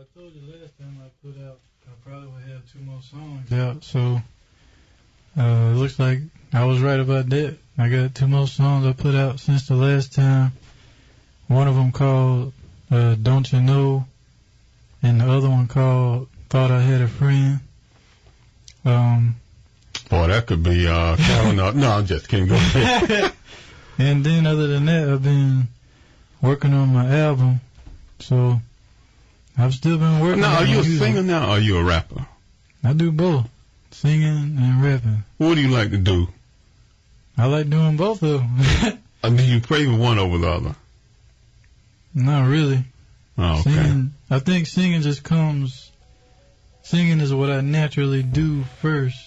I told you last time I put out, I probably would have 2 more songs out, so it looks like I was right about that. I got 2 more songs I put out since the last time. One of them called Don't You Know, and the other one called Thought I Had a Friend. Boy, that could be Carol. No, I'm just kidding. Go ahead. And then other than that, I've been working on my album, so I've still been working. Now, on are you a music. singer now, or are you a rapper? I do both, singing and rapping. What do you like to do? I like doing both of them. Do you favor one over the other? Not really. Oh, okay. I think singing just comes. Singing is what I naturally do first,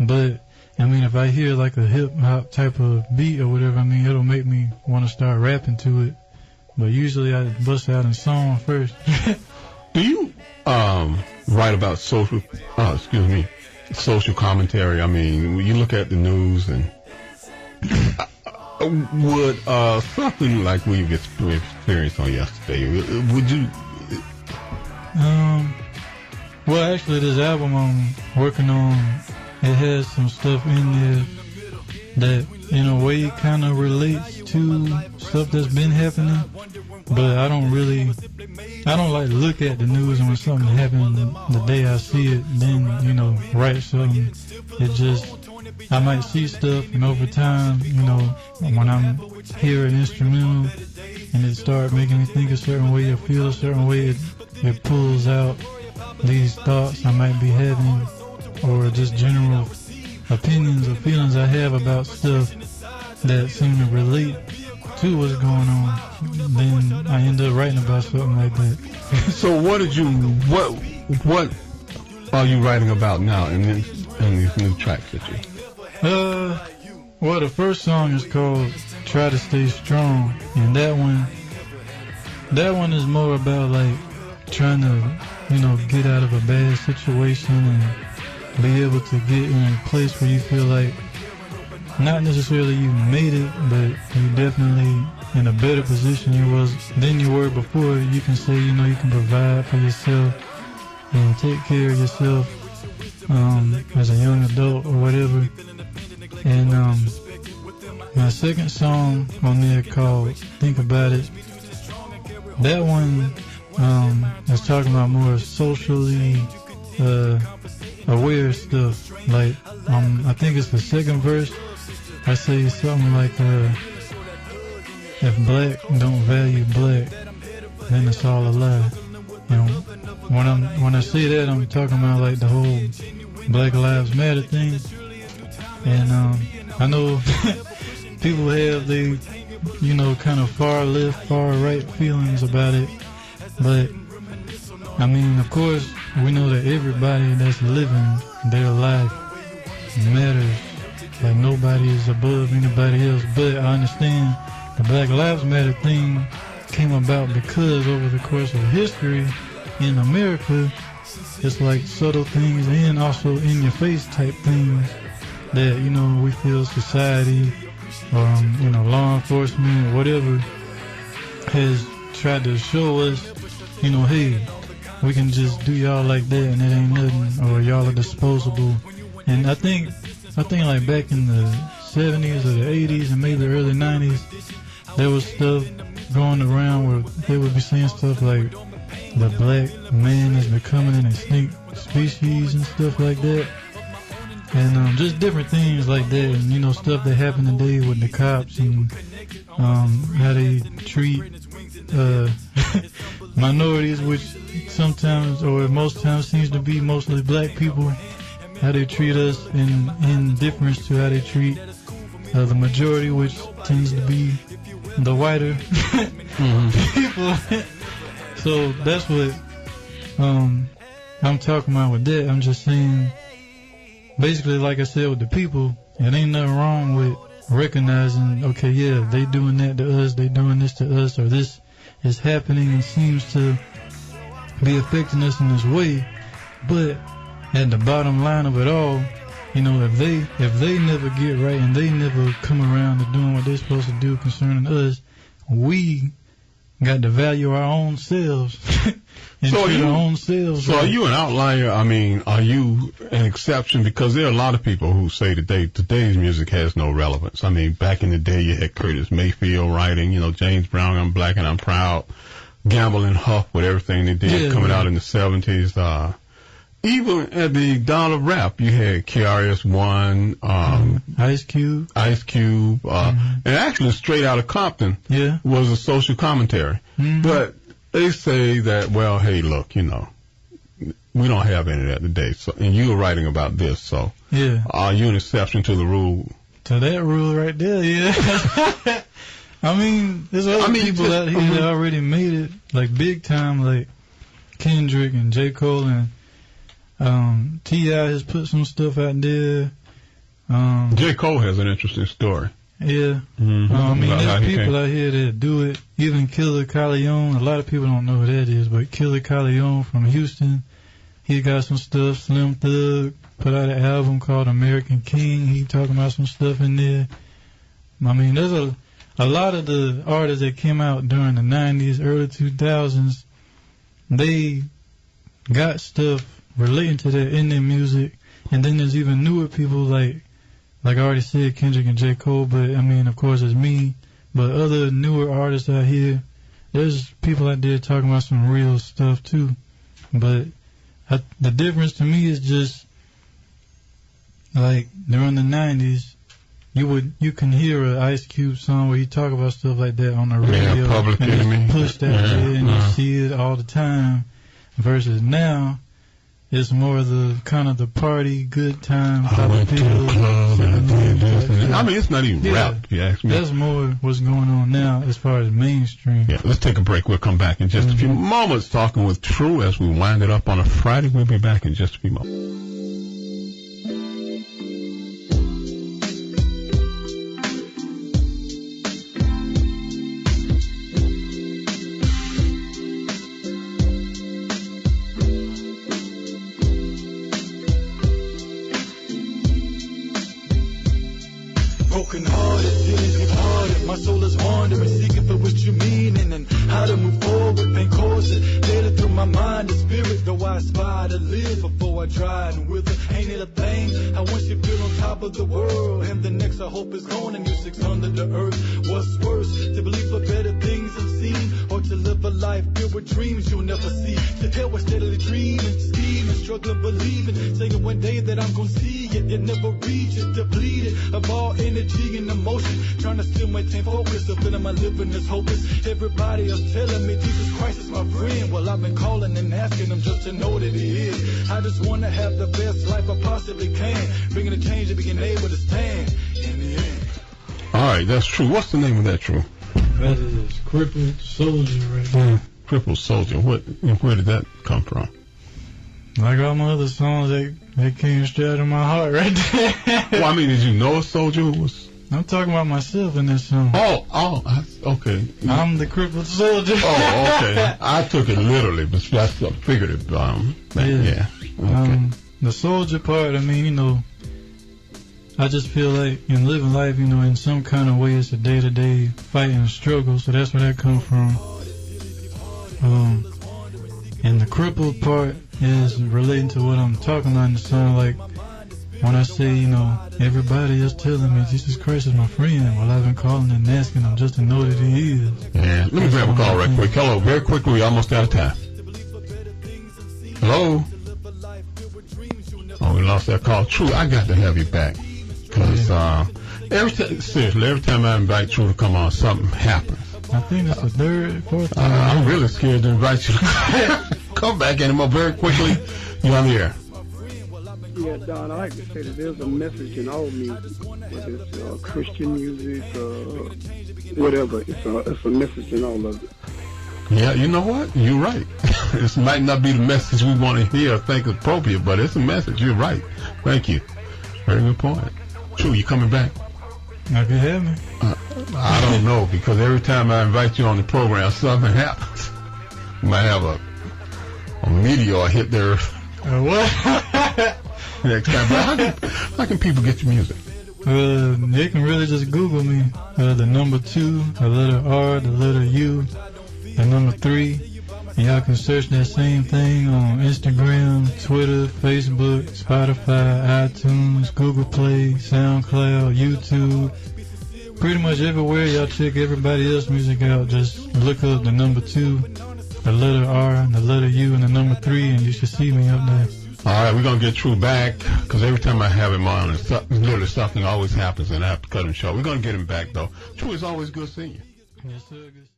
but I mean, if I hear like a hip hop type of beat or whatever, I mean, it'll make me want to start rapping to it. But usually I bust out in song first. Do you write about social commentary? I mean, when you look at the news and would something like we've experienced on yesterday, would you? Well, actually, this album I'm working on, it has some stuff in there that, in a way, kind of relates to stuff that's been happening. But I don't like to look at the news, and when something happens the day I see it, then, write something. It just, I might see stuff, and over time, when I'm hearing instrumental, and it starts making me think a certain way or feel a certain way, it pulls out these thoughts I might be having, or just general opinions or feelings I have about stuff that seem to relate to what's going on. Then I end up writing about something like that. So what are you writing about now in these new tracks that you? Well, the first song is called Try to Stay Strong, and that one is more about like trying to get out of a bad situation and be able to get in a place where you feel like not necessarily you made it, but you definitely in a better position than you were before. You can say, you can provide for yourself and take care of yourself as a young adult or whatever. And my second song on there called Think About It, that one is talking about more socially aware stuff. Like, I think it's the second verse. I say something like, if black don't value black, then it's all a lie. When I say that, I'm talking about like the whole Black Lives Matter thing. And I know people have the, kind of far left, far right feelings about it. But, I mean, of course, we know that everybody that's living their life matters. Like, nobody is above anybody else. But I understand the Black Lives Matter thing came about because over the course of history in America, it's like subtle things and also in your face type things that, we feel society, law enforcement, whatever, has tried to show us, hey, we can just do y'all like that and it ain't nothing, or y'all are disposable. And I think like back in the 70s or the 80s and maybe the early 90s, there was stuff going around where they would be saying stuff like the black man is becoming an extinct species and stuff like that. And just different things like that, and stuff that happened today with the cops and how they treat minorities, which sometimes or most times seems to be mostly black people, how they treat us in difference to how they treat the majority, which tends to be the whiter people. So that's what I'm talking about with that. I'm just saying, basically, like I said with the people, it ain't nothing wrong with recognizing, okay, yeah, they doing that to us, they doing this to us, or this is happening and seems to be affecting us in this way. But at the bottom line of it all, if they never get right and they never come around to doing what they're supposed to do concerning us, we got to value our own selves. And So treat you- our own selves. So are right. you an outlier? I mean, are you an exception? Because there are a lot of people who say today's music has no relevance. I mean, back in the day, you had Curtis Mayfield writing, James Brown, I'm Black and I'm Proud, Gamble and Huff with everything they did coming out in the 70s. Even at the dawn of rap, you had KRS-One, Ice Cube. and actually Straight Outta Compton Yeah. was a social commentary. Mhm. But they say that, well, hey, look, we don't have any of that today. So, and you were writing about this, so Yeah. are you an exception to the rule? To that rule right there, yeah. I mean, there's other people out here that already made it, like big time, like Kendrick and J. Cole and T.I. has put some stuff out there. J. Cole has an interesting story. Yeah. Mm-hmm. I mean, About how there's he people came. out here that do it. Even Killer Calion, a lot of people don't know who that is, but Killer Calion from Houston, he got some stuff. Slim Thug put out an album called American King. He talking about some stuff in there. I mean, there's a lot of the artists that came out during the 90s, early 2000s, they got stuff relating to that in their music. And then there's even newer people like I already said, Kendrick and J. Cole, but I mean, of course, it's me. But other newer artists out here, there's people out there talking about some real stuff too. But the difference to me is just like during the 90s, you can hear an Ice Cube song where he talk about stuff like that on the radio, Public and Enemy. it's pushed out there, and you see it all the time. Versus now, it's more the kind of the party, good time I type went of to people. the club and I did this. Yeah. I mean, it's not even rap, if you ask me. That's more what's going on now as far as mainstream. Yeah, let's take a break. We'll come back in just a few moments talking with True as we wind it up on a Friday. We'll be back in just a few moments. Broken hearted, feeling departed. My soul is wandering, seeking for what you mean and how to move forward. Pain causes later through my mind and spirit. Though I aspire to live before I try and wither. Ain't it a thing? How once you feel on top of the world, and the next I hope is gone and music's under the earth. What's worse, to believe for better things unseen, or to live a life filled with dreams you'll never see. To hell with steadily dreaming, scheming, struggling, believing, saying one day that I'm gonna see it, yet never reach it, depleted of all energy and emotion, trying to still maintain focus. The feeling my living is hopeless. Everybody else telling me Jesus Christ is my friend. Well, I've been calling and asking them just to know that He is. I just wanna have the best life I possibly can, bringing a change and being able to stand in the end. All right, that's True. What's the name of that, True? That is Crippled Soldier right there. Crippled Soldier. Where did that come from? Like all my other songs, they came straight out of my heart right there. Well, I mean, did you know a soldier who was... I'm talking about myself in this song. Okay. I'm the crippled soldier. Oh, okay. I took it literally, but that's figurative. Yeah. Okay. The soldier part, I mean, I just feel like in living life, in some kind of way, it's a day-to-day fight and struggle, so that's where that comes from. And the crippled part is relating to what I'm talking about in the song, like when I say, everybody is telling me Jesus Christ is my friend. Well, I've been calling and asking them just to know that He is. Yeah, let me grab a call right quick. Hello, very quickly, we're almost out of time. Hello? Oh, we lost that call. True, I got to have you back. Because every time I invite True to come on, something happens. I think that's the third, fourth time. I'm really scared to invite you to come back anymore very quickly. You're on the air. Yeah, Don, I like to say that there's a message in all music, whether it's Christian music, whatever. It's a message in all of it. Yeah, you know what? You're right. This might not be the message we want to hear or think appropriate, but it's a message. You're right. Thank you. Very good point. True, you coming back? I can have me. I don't know, because every time I invite you on the program, something happens. You might have a meteor hit there What? next time. But how can people get your music? They can really just Google me. The number 2, the letter R, the letter U, the number 3. And y'all can search that same thing on Instagram, Twitter, Facebook, Spotify, iTunes, Google Play, Soundcloud, YouTube. Pretty much everywhere y'all check everybody else's music out. Just look up the number 2, the letter R, the letter U, and the number 3, and you should see me up there. All right, we're going to get True back, because every time I have him on, literally something always happens, and I have to cut him short. We're going to get him back, though. True, it's always good seeing you. Yes, sir.